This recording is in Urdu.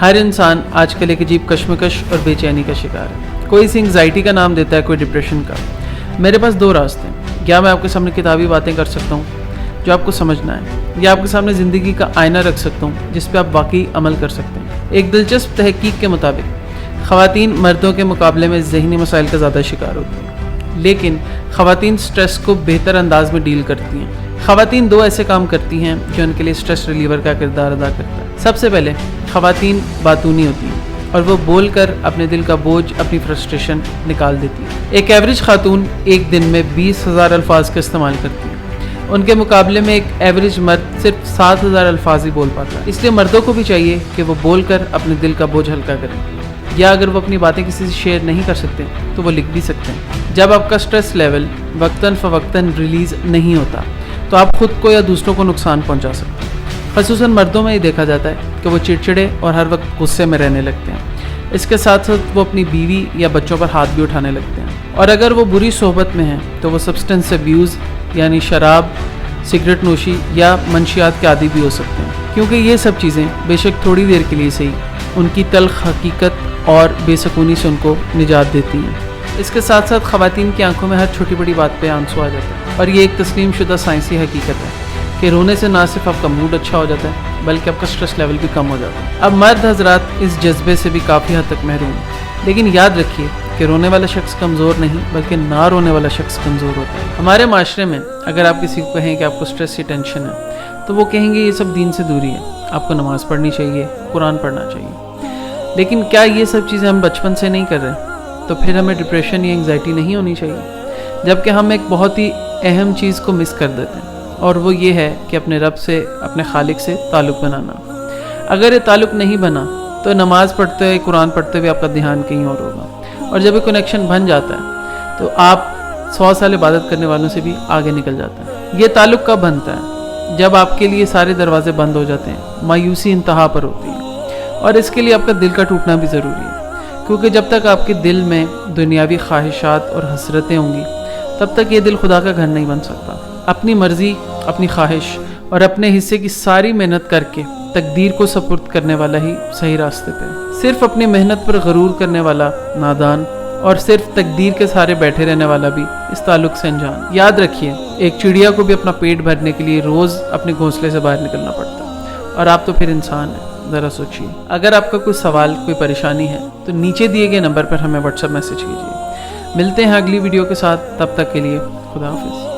ہر انسان آج کل ایک عجیب کشمکش اور بے چینی کا شکار ہے. کوئی اسے انگزائٹی کا نام دیتا ہے, کوئی ڈپریشن کا. میرے پاس دو راستے ہیں. یا میں آپ کے سامنے کتابی باتیں کر سکتا ہوں جو آپ کو سمجھنا ہے, یا آپ کے سامنے زندگی کا آئینہ رکھ سکتا ہوں جس پہ آپ واقعی عمل کر سکتے ہیں. ایک دلچسپ تحقیق کے مطابق خواتین مردوں کے مقابلے میں ذہنی مسائل کا زیادہ شکار ہوتی ہیں, لیکن خواتین سٹریس کو بہتر انداز میں ڈیل کرتی ہیں. خواتین دو ایسے کام کرتی ہیں جو ان کے لیے سٹریس ریلیور کا کردار ادا کرتا ہے. سب سے پہلے خواتین باتونی ہوتی ہیں اور وہ بول کر اپنے دل کا بوجھ, اپنی فرسٹریشن نکال دیتی ہے. ایک ایوریج خاتون ایک دن میں 20,000 الفاظ کا استعمال کرتی ہے. ان کے مقابلے میں ایک ایوریج مرد صرف 7,000 الفاظ ہی بول پاتا ہے. اس لیے مردوں کو بھی چاہیے کہ وہ بول کر اپنے دل کا بوجھ ہلکا کریں, یا اگر وہ اپنی باتیں کسی سے شیئر نہیں کر سکتے تو وہ لکھ بھی سکتے ہیں. جب آپ کا سٹریس لیول وقتاً فوقتاً ریلیز نہیں ہوتا تو آپ خود کو یا دوسروں کو نقصان پہنچا سکتے ہیں. خصوصاً مردوں میں یہ دیکھا جاتا ہے کہ وہ چڑچڑے اور ہر وقت غصے میں رہنے لگتے ہیں. اس کے ساتھ ساتھ وہ اپنی بیوی یا بچوں پر ہاتھ بھی اٹھانے لگتے ہیں, اور اگر وہ بری صحبت میں ہیں تو وہ سبسٹنس ابیوز یعنی شراب, سگریٹ نوشی یا منشیات کے عادی بھی ہو سکتے ہیں, کیونکہ یہ سب چیزیں بے شک تھوڑی دیر کے لیے صحیح ان کی تلخ حقیقت اور بے سکونی سے ان کو نجات دیتی ہیں. اس کے ساتھ ساتھ خواتین کی آنکھوں میں ہر چھوٹی بڑی بات پہ آنسو آ جاتا ہے, اور یہ ایک تسلیم شدہ سائنسی حقیقت ہے کہ رونے سے نہ صرف آپ کا موڈ اچھا ہو جاتا ہے بلکہ آپ کا سٹریس لیول بھی کم ہو جاتا ہے. اب مرد حضرات اس جذبے سے بھی کافی حد تک محروم ہیں, لیکن یاد رکھیے کہ رونے والا شخص کمزور نہیں بلکہ نہ رونے والا شخص کمزور ہوتا ہے. ہمارے معاشرے میں اگر آپ کسی کو کہیں کہ آپ کو سٹریس یا ٹینشن ہے تو وہ کہیں گے یہ سب دین سے دوری ہے, آپ کو نماز پڑھنی چاہیے, قرآن پڑھنا چاہیے. لیکن کیا یہ سب چیزیں ہم بچپن سے نہیں کر رہے؟ تو پھر ہمیں ڈپریشن یا انگزائٹی نہیں ہونی چاہیے, جبکہ ہم ایک بہت ہی اہم چیز کو مس کر دیتے ہیں, اور وہ یہ ہے کہ اپنے رب سے, اپنے خالق سے تعلق بنانا. اگر یہ تعلق نہیں بنا تو نماز پڑھتے ہوئے, قرآن پڑھتے ہوئے آپ کا دھیان کہیں اور ہوگا, اور جب یہ کنیکشن بن جاتا ہے تو آپ 100 سال عبادت کرنے والوں سے بھی آگے نکل جاتا ہے. یہ تعلق کب بنتا ہے؟ جب آپ کے لیے سارے دروازے بند ہو جاتے ہیں, مایوسی انتہا پر ہوتی ہے, اور اس کے لیے آپ کا دل کا ٹوٹنا بھی ضروری ہے, کیونکہ جب تک آپ کے دل میں دنیاوی خواہشات اور حسرتیں ہوں گی تب تک یہ دل خدا کا گھر نہیں بن سکتا. اپنی مرضی, اپنی خواہش اور اپنے حصے کی ساری محنت کر کے تقدیر کو سپرد کرنے والا ہی صحیح راستے پہ. صرف اپنی محنت پر غرور کرنے والا نادان, اور صرف تقدیر کے سہارے بیٹھے رہنے والا بھی اس تعلق سے انجان. یاد رکھیے, ایک چڑیا کو بھی اپنا پیٹ بھرنے کے لیے روز اپنے گھونسلے سے باہر نکلنا پڑتا ہے, اور آپ تو پھر انسان ہیں. ذرا سوچیے. اگر آپ کا کوئی سوال, کوئی پریشانی ہے تو نیچے دیے گئے نمبر پر ہمیں واٹس ایپ میسج کیجیے. ملتے ہیں اگلی ویڈیو کے ساتھ, تب تک کے لیے خدا حافظ.